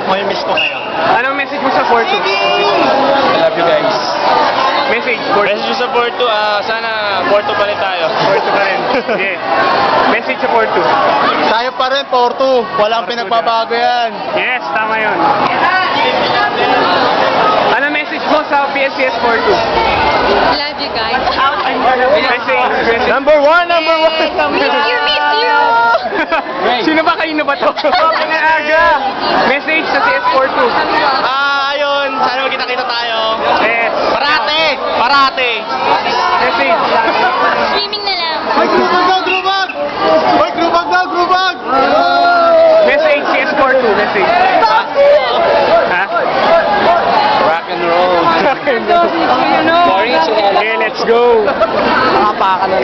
may miss ko kayo. Anong message mo sa 4-2? I love you guys. Message, 4-2. Message ko sa 4-2, sana 4-2 pa rin tayo. 4-2 pa rin. Sige. Message sa 4-2. Tayo pa rin, 4-2. Walang 4-2 pinagbabago yan. Yes, tama yun. Ano message mo sa PSCS 4-2? Love you guys. Message. Number 1, number 1. Miss you! Sino ba kayo na ba to? Pinaaga. Message sa CS42. Ayun, sana magkita-kita tayo. Yes. Parate! Parate! Message. Swimming na lang. Ay, grubag na, grubag! Ay, grubag na, grubag! Message CS42. Message. Ha? Rock and roll. Okay, let's go.